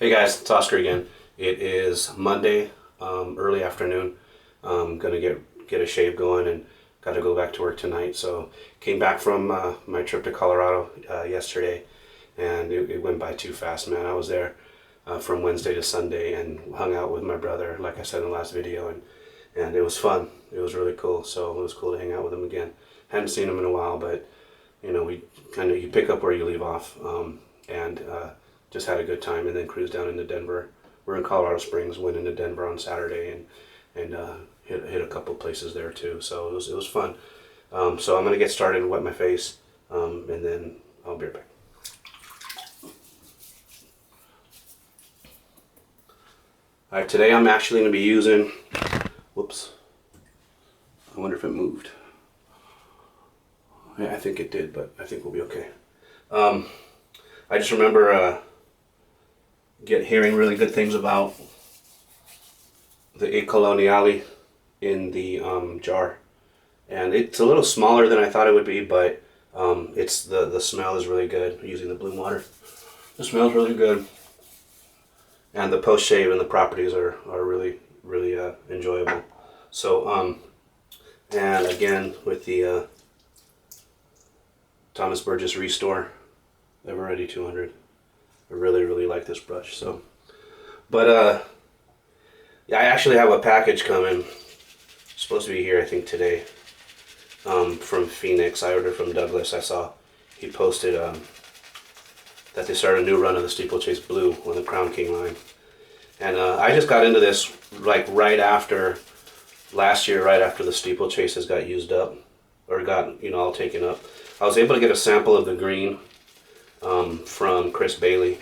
Hey guys, it's Oscar again. It is Monday, early afternoon. I'm gonna get a shave going and got to go back to work tonight. So came back from my trip to Colorado yesterday, and it went by too fast, man. I was there from Wednesday to Sunday and hung out with my brother, like I said in the last video, and it was fun. It was really cool. So it was cool to hang out with him again. Hadn't seen him in a while, but we you pick up where you leave off, and just had a good time, and then cruised down into Denver. We're in Colorado Springs, went into Denver on Saturday, and hit a couple places there too. So it was fun. So I'm gonna get started and wet my face, and then I'll be right back. All right, today I'm actually gonna be using. Whoops. I wonder if it moved. Yeah, I think it did, but I think we'll be okay. I just remember hearing really good things about the I Coloniali in the jar, and it's a little smaller than I thought it would be, but it's the smell is really good. Using the bloom water, the smells really good, and the post shave and the properties are really enjoyable. So and again with the Thomas Burgess Restore EverReady 200. I really like this brush. So, but yeah, I actually have a package coming. It's supposed to be here, I think, today. From Phoenix. I ordered from Douglas. I saw he posted that they started a new run of the Steeplechase Blue on the Crown King line, and I just got into this like right after last year, right after the Steeplechases got used up or got all taken up. I was able to get a sample of the green from Chris Bailey,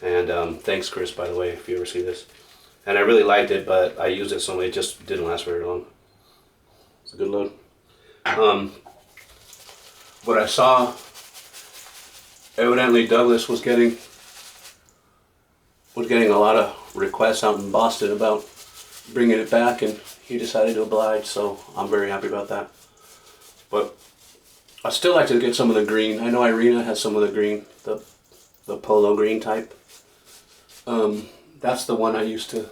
and thanks Chris, by the way, if you ever see this. And I really liked it, but I used it so much it just didn't last very long. It's a good load. What I saw, evidently Douglas was getting a lot of requests out in Boston about bringing it back, and he decided to oblige, so I'm very happy about that. But I still like to get some of the green. I know Irina has some of the green, the polo green type. That's the one I used to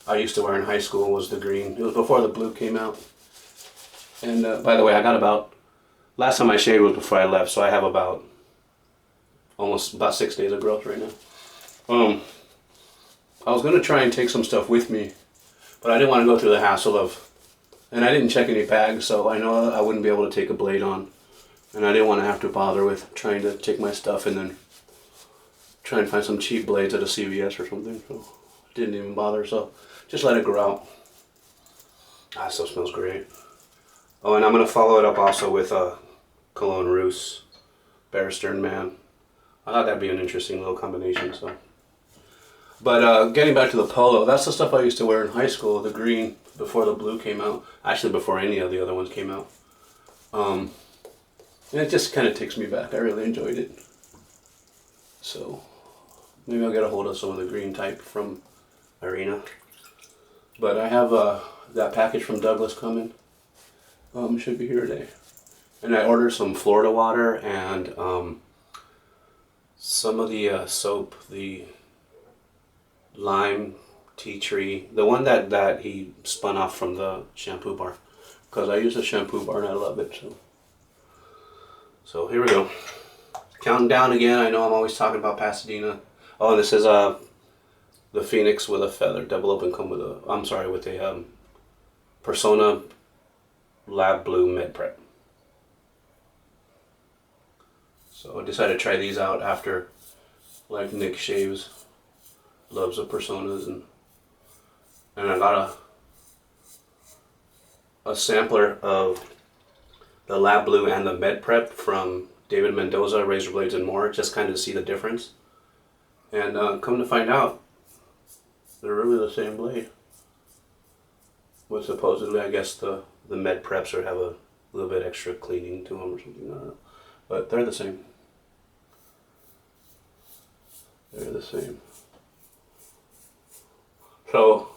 wear in high school, was the green. It was before the blue came out. And by the way, I got last time I shaved was before I left, so I have about 6 days of growth right now. I was gonna try and take some stuff with me, but I didn't want to go through the hassle and I didn't check any bags, so I know I wouldn't be able to take a blade on. And I didn't want to have to bother with trying to take my stuff and then try and find some cheap blades at a CVS or something. So I didn't even bother, so just let it grow out. It still smells great. Oh, and I'm going to follow it up also with a Cologne Russe Stern Man. I thought that'd be an interesting little combination. So, but getting back to the polo, that's the stuff I used to wear in high school, the green, before the blue came out. Actually, before any of the other ones came out. And it just kind of takes me back. I really enjoyed it. So maybe I'll get a hold of some of the green type from Irina. But I have that package from Douglas coming. Should be here today. And I ordered some Florida water and some of the soap, the lime tea tree, the one that he spun off from the shampoo bar. Because I use a shampoo bar and I love it. So here we go. Counting down again. I know I'm always talking about Pasadena. Oh, and this is the Phoenix with a feather, double open comb with a Personna Lab Blue Med Prep. So I decided to try these out after, like Nick shaves, loves the Personas, and I got a sampler of the Lab Blue and the Med Prep from David Mendoza, Razor Blades and More, just kind of to see the difference. And come to find out, they're really the same blade. But supposedly, I guess the Med Preps have a little bit extra cleaning to them or something, I don't know. But they're the same. They're the same. So,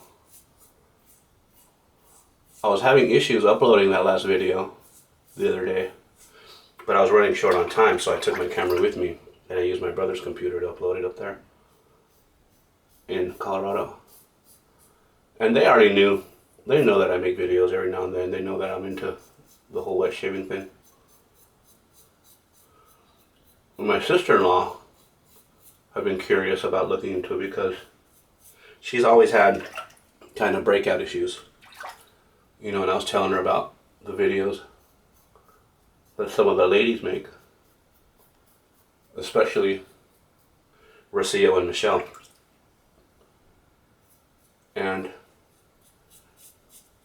I was having issues uploading that last video the other day, but I was running short on time, so I took my camera with me and I used my brother's computer to upload it up there. in Colorado. And they already knew. They know that I make videos every now and then. They know that I'm into the whole wet shaving thing. And my sister-in-law, I've been curious about looking into it because she's always had kind of breakout issues. You know, and I was telling her about the videos that some of the ladies make, especially Rocio and Michelle. And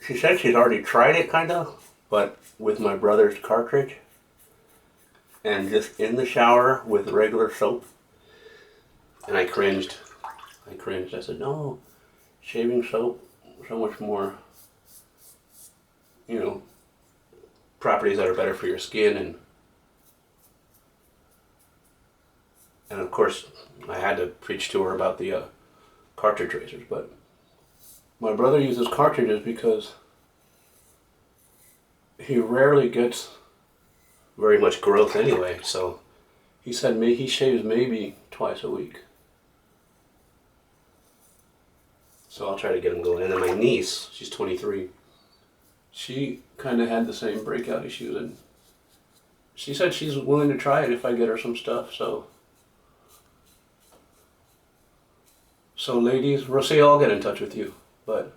she said she's already tried it kind of, but with my brother's cartridge and just in the shower with regular soap. And I cringed. I said, no, shaving soap, so much more, you know, properties that are better for your skin. And of course, I had to preach to her about the cartridge razors, but my brother uses cartridges because he rarely gets very much growth anyway. So he said he shaves maybe twice a week. So I'll try to get him going. And then my niece, she's 23. She kind of had the same breakout issues, and she said she's willing to try it if I get her some stuff. So ladies, Rosie, I'll get in touch with you. But,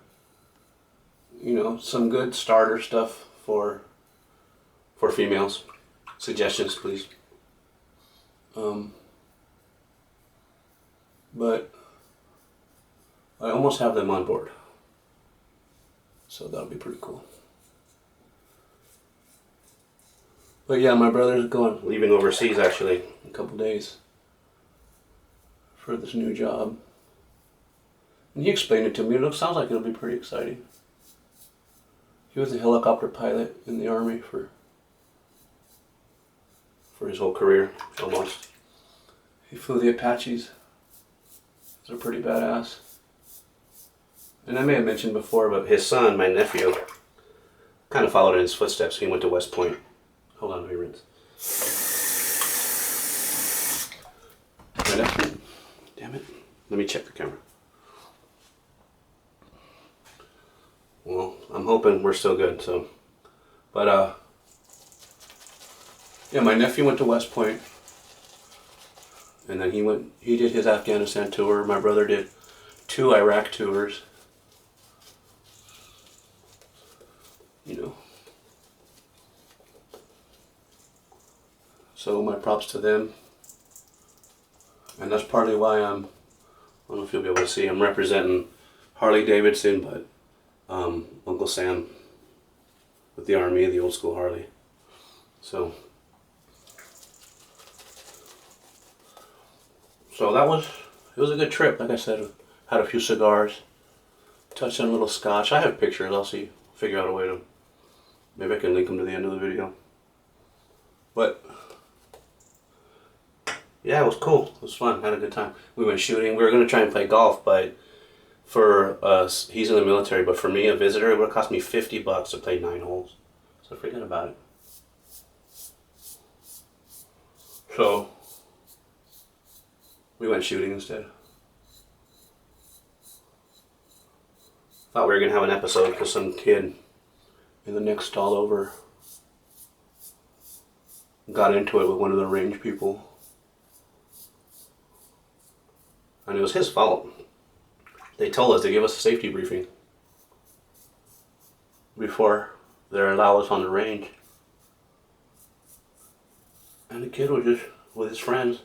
you know, some good starter stuff for females. Suggestions, please. But I almost have them on board. So that'll be pretty cool. But yeah, my brother's leaving overseas actually in a couple days for this new job. And he explained it to me. Sounds like it'll be pretty exciting. He was a helicopter pilot in the Army for his whole career, almost. He flew the Apaches. They're pretty badass. And I may have mentioned before, but his son, my nephew, kind of followed in his footsteps. He went to West Point. Hold on, let me rinse. My nephew, damn it. Let me check the camera. Well, I'm hoping we're still good, so. But, yeah, my nephew went to West Point. And then he did his Afghanistan tour. My brother did 2 Iraq tours. You know. So my props to them. And that's partly why I don't know if you'll be able to see, I'm representing Harley Davidson, but Uncle Sam with the Army, the old school Harley. So it was a good trip. Like I said, had a few cigars, touched on a little scotch. I have pictures. I'll figure out a way to, maybe I can link them to the end of the video. But yeah, it was cool. It was fun. Had a good time. We went shooting. We were going to try and play golf, but for us, he's in the military, but for me, a visitor, it would have cost me $50 to play 9 holes. So forget about it. So we went shooting instead. Thought we were going to have an episode because some kid in the next stall over got into it with one of the range people. And it was his fault. They told us to give us a safety briefing before they allow us on the range. And the kid was just with his friends,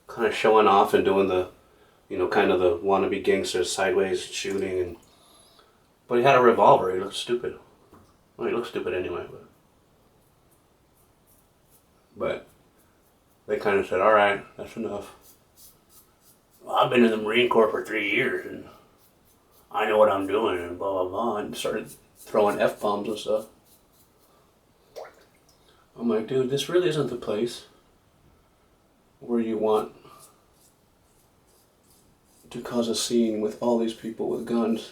kind of showing off and doing the, you know, kind of the wannabe gangster sideways shooting. But he had a revolver. He looked stupid. Well, he looked stupid anyway. But they kind of said, all right, that's enough. Well, I've been in the Marine Corps for 3 years, and I know what I'm doing, and blah, blah, blah, and started throwing F-bombs and stuff. I'm like, dude, this really isn't the place where you want to cause a scene with all these people with guns.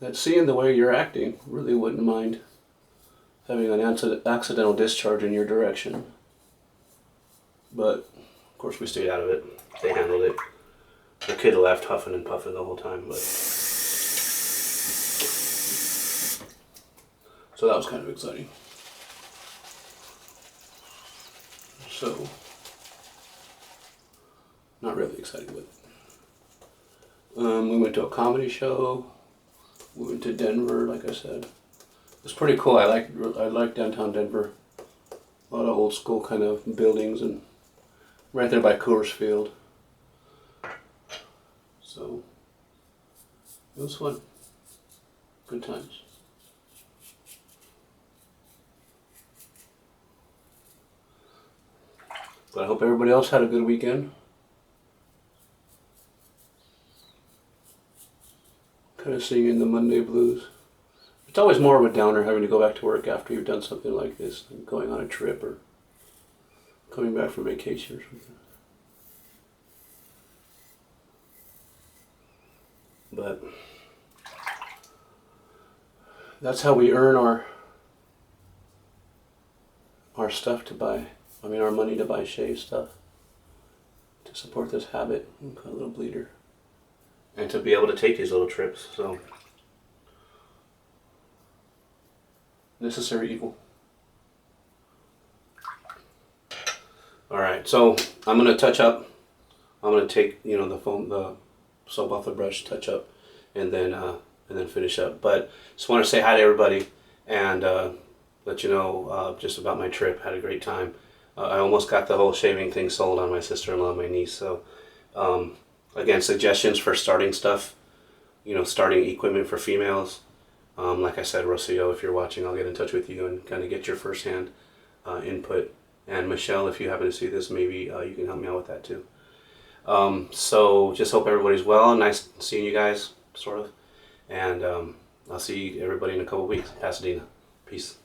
That seeing the way you're acting, really wouldn't mind having an accidental discharge in your direction. But, of course, we stayed out of it. They handled it. The kid left huffing and puffing the whole time, but so that was kind of exciting. So, not really exciting, but we went to a comedy show. We went to Denver, like I said. It was pretty cool. I like downtown Denver. A lot of old school kind of buildings, and right there by Coors Field. So it was fun. Good times. But I hope everybody else had a good weekend. Kind of singing the Monday blues. It's always more of a downer having to go back to work after you've done something like this, than going on a trip or coming back from vacation or something. But that's how we earn our stuff to buy. I mean, our money to buy shave stuff, to support this habit, and put a little bleeder, and to be able to take these little trips. So necessary evil. All right, so I'm gonna touch up. I'm gonna take the soap off the brush, touch up, and then finish up. But just want to say hi to everybody and let you know just about my trip. Had a great time. I almost got the whole shaving thing sold on my sister-in-law and my niece. So again, suggestions for starting stuff, starting equipment for females. Like I said, Rocio, if you're watching, I'll get in touch with you and kind of get your first-hand input. And Michelle, if you happen to see this, maybe you can help me out with that too. So just hope everybody's well. Nice seeing you guys, sort of. And I'll see everybody in a couple weeks. Pasadena. Peace.